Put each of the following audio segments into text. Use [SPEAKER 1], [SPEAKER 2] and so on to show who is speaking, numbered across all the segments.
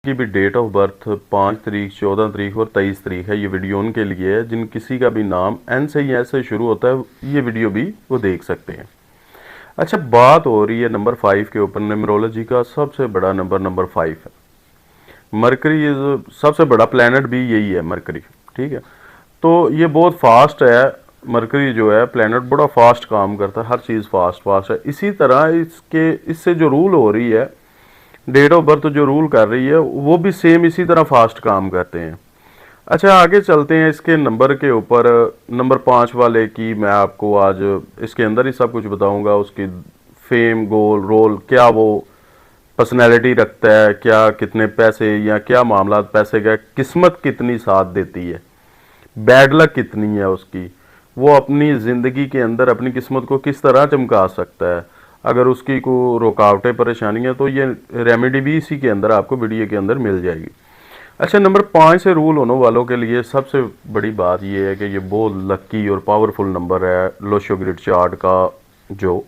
[SPEAKER 1] की भी date of birth 5 तारीख, 14 तारीख और 23 तारीख है। ये वीडियो उनके लिए है जिन किसी का भी नाम एन से या एस से शुरू होता है, ये वीडियो भी वो देख सकते हैं। अच्छा, बात हो रही है नंबर 5 के ऊपर। न्यूमरोलॉजी का सबसे बड़ा नंबर 5 है। मरकरी सबसे बड़ा प्लैनेट भी यही है, मरकरी। ठीक है, तो ये बहुत फास्ट है। मरकरी जो है प्लैनेट बड़ा फास्ट काम करता है, हर चीज़ फास्ट फास्ट है। इसी तरह इससे जो रूल हो रही है, डेट ऑफ बर्थ जो रूल कर रही है, वो भी सेम इसी तरह फास्ट काम करते हैं। अच्छा, आगे चलते हैं इसके नंबर के ऊपर। नंबर 5 वाले की मैं आपको आज इसके अंदर ही सब कुछ बताऊंगा। उसकी फेम, गोल, रोल, क्या वो पर्सनैलिटी रखता है, क्या कितने पैसे या क्या मामला पैसे का, किस्मत कितनी साथ देती है, बैड लक कितनी है उसकी, वो अपनी ज़िंदगी के अंदर अपनी किस्मत को किस तरह चमका सकता है। अगर उसकी को रुकावटें, परेशानियां, तो ये रेमेडी भी इसी के अंदर आपको वीडियो के अंदर मिल जाएगी। अच्छा, नंबर 5 से रूल होने वालों के लिए सबसे बड़ी बात ये है कि ये बहुत लकी और पावरफुल नंबर है लोशो ग्रिड चार्ट का, जो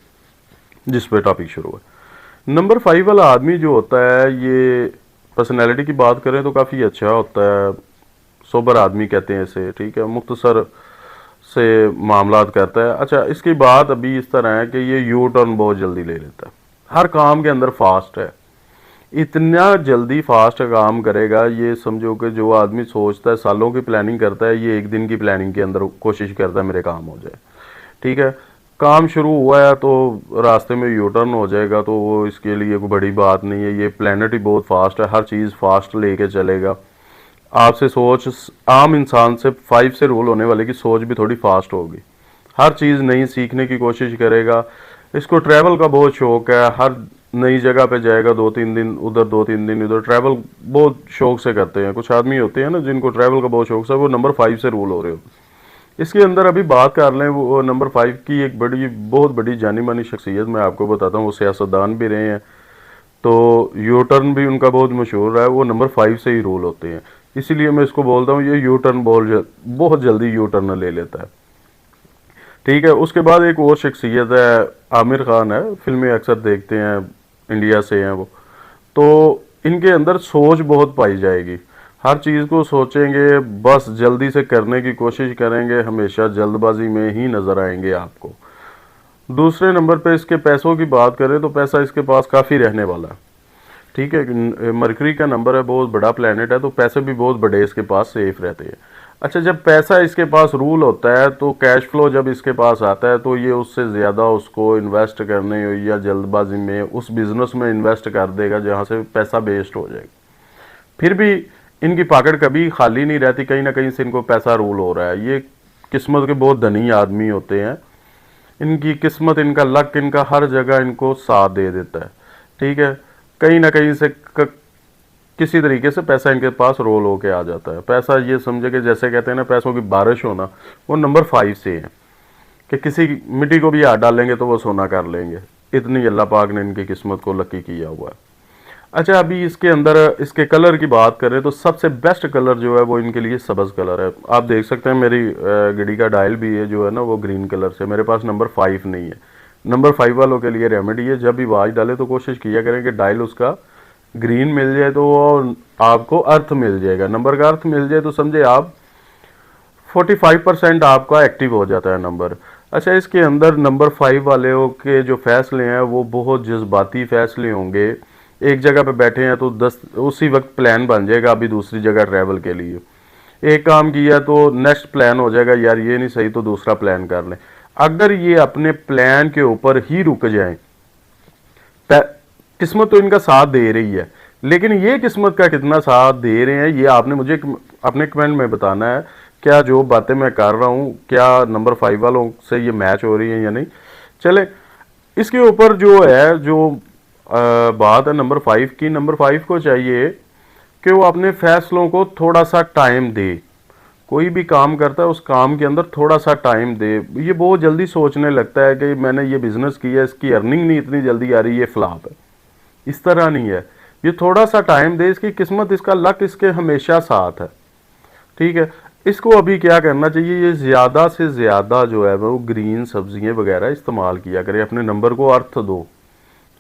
[SPEAKER 1] जिस पे टॉपिक शुरू है। नंबर 5 वाला आदमी जो होता है, ये पर्सनैलिटी की बात करें तो काफ़ी अच्छा होता है। सोबर आदमी कहते हैं इसे। ठीक है, मुख्तसर से मामलात करता है। अच्छा, इसकी बात अभी इस तरह है कि ये यू टर्न बहुत जल्दी ले लेता है, हर काम के अंदर फास्ट है। इतना जल्दी फास्ट काम करेगा, ये समझो कि जो आदमी सोचता है, सालों की प्लानिंग करता है, ये एक दिन की प्लानिंग के अंदर कोशिश करता है मेरे काम हो जाए। ठीक है, काम शुरू हुआ है तो रास्ते में यू टर्न हो जाएगा, तो वो इसके लिए कोई बड़ी बात नहीं है। ये प्लानट ही बहुत फास्ट है, हर चीज़ फास्ट लेके चलेगा। आपसे सोच, आम इंसान से 5 से रूल होने वाले की सोच भी थोड़ी फास्ट होगी। हर चीज़ नई सीखने की कोशिश करेगा। इसको ट्रैवल का बहुत शौक है, हर नई जगह पे जाएगा, 2-3 दिन उधर, 2-3 दिन उधर। ट्रैवल बहुत शौक से करते हैं। कुछ आदमी होते हैं ना जिनको ट्रैवल का बहुत शौक है, वो नंबर 5 से रूल हो रहे हो। इसके अंदर अभी बात कर लें, वो नंबर 5 की एक बहुत बड़ी जानी मानी शख्सियत मैं आपको बताता हूँ। वो सियासतदान भी रहे हैं, तो यू टर्न भी उनका बहुत मशहूर है। वो नंबर 5 से ही रूल होते हैं, इसीलिए मैं इसको बोलता हूँ ये यू टर्न बहुत जल्दी यू टर्न ले लेता है। ठीक है, उसके बाद एक और शख्सियत है, आमिर खान है। फिल्में अक्सर देखते हैं, इंडिया से हैं वो। तो इनके अंदर सोच बहुत पाई जाएगी, हर चीज़ को सोचेंगे, बस जल्दी से करने की कोशिश करेंगे, हमेशा जल्दबाजी में ही नज़र आएंगे आपको। दूसरे नंबर पे इसके पैसों की बात करें तो पैसा इसके पास काफ़ी रहने वाला है। ठीक है, मरकरी का नंबर है, बहुत बड़ा प्लेनेट है, तो पैसे भी बहुत बड़े इसके पास सेफ रहते हैं। अच्छा, जब पैसा इसके पास रूल होता है तो कैश फ्लो जब इसके पास आता है तो ये उससे ज़्यादा उसको इन्वेस्ट करने या जल्दबाजी में उस बिज़नेस में इन्वेस्ट कर देगा जहाँ से पैसा वेस्ट हो जाएगा। फिर भी इनकी पॉकेट कभी खाली नहीं रहती, कहीं ना कहीं से इनको पैसा रूल हो रहा है। ये किस्मत के बहुत धनी आदमी होते हैं। इनकी किस्मत, इनका लक, इनका हर जगह इनको साथ दे देता है। ठीक है, कहीं ना कहीं से किसी तरीके से पैसा इनके पास रोल होके आ जाता है। पैसा ये समझे कि जैसे कहते हैं ना, पैसों की बारिश होना, वो नंबर 5 से है कि किसी मिट्टी को भी हाथ डालेंगे तो वो सोना कर लेंगे। इतनी अल्लाह पाक ने इनकी किस्मत को लकी किया हुआ है। अच्छा, अभी इसके अंदर इसके कलर की बात करें तो सबसे बेस्ट कलर जो है वो इनके लिए सब्ज़ कलर है। आप देख सकते हैं मेरी घड़ी का डायल भी है जो है ना, वो ग्रीन कलर से। मेरे पास नंबर 5 नहीं है। नंबर 5 वालों के लिए रेमेडी है, जब भी आवाज़ डाले तो कोशिश किया करें कि डायल उसका ग्रीन मिल जाए, तो आपको अर्थ मिल जाएगा। नंबर का अर्थ मिल जाए तो समझे आप 45% आपका एक्टिव हो जाता है नंबर। अच्छा, इसके अंदर नंबर 5 वाले के जो फैसले हैं वो बहुत जज्बाती फैसले होंगे। एक जगह पे बैठे हैं तो 10 उसी वक्त प्लान बन जाएगा अभी दूसरी जगह ट्रैवल के लिए। एक काम किया तो नेक्स्ट प्लान हो जाएगा, यार ये नहीं सही तो दूसरा प्लान कर लें। अगर ये अपने प्लान के ऊपर ही रुक जाएं, किस्मत तो इनका साथ दे रही है, लेकिन ये किस्मत का कितना साथ दे रहे हैं ये आपने मुझे अपने कमेंट में बताना है। क्या जो बातें मैं कर रहा हूँ, क्या नंबर 5 वालों से ये मैच हो रही है या नहीं। चले, इसके ऊपर जो है, जो बात है नंबर 5 की, नंबर 5 को चाहिए कि वो अपने फैसलों को थोड़ा सा टाइम दे। कोई भी काम करता है उस काम के अंदर थोड़ा सा टाइम दे। ये बहुत जल्दी सोचने लगता है कि मैंने ये बिजनेस किया, इसकी अर्निंग नहीं इतनी जल्दी आ रही, ये फ्लॉप है। इस तरह नहीं है, ये थोड़ा सा टाइम दे, इसकी किस्मत, इसका लक इसके हमेशा साथ है। ठीक है, इसको अभी क्या करना चाहिए, ये ज़्यादा से ज़्यादा जो है वो ग्रीन सब्जियां वगैरह इस्तेमाल किया करे, अपने नंबर को अर्थ दो।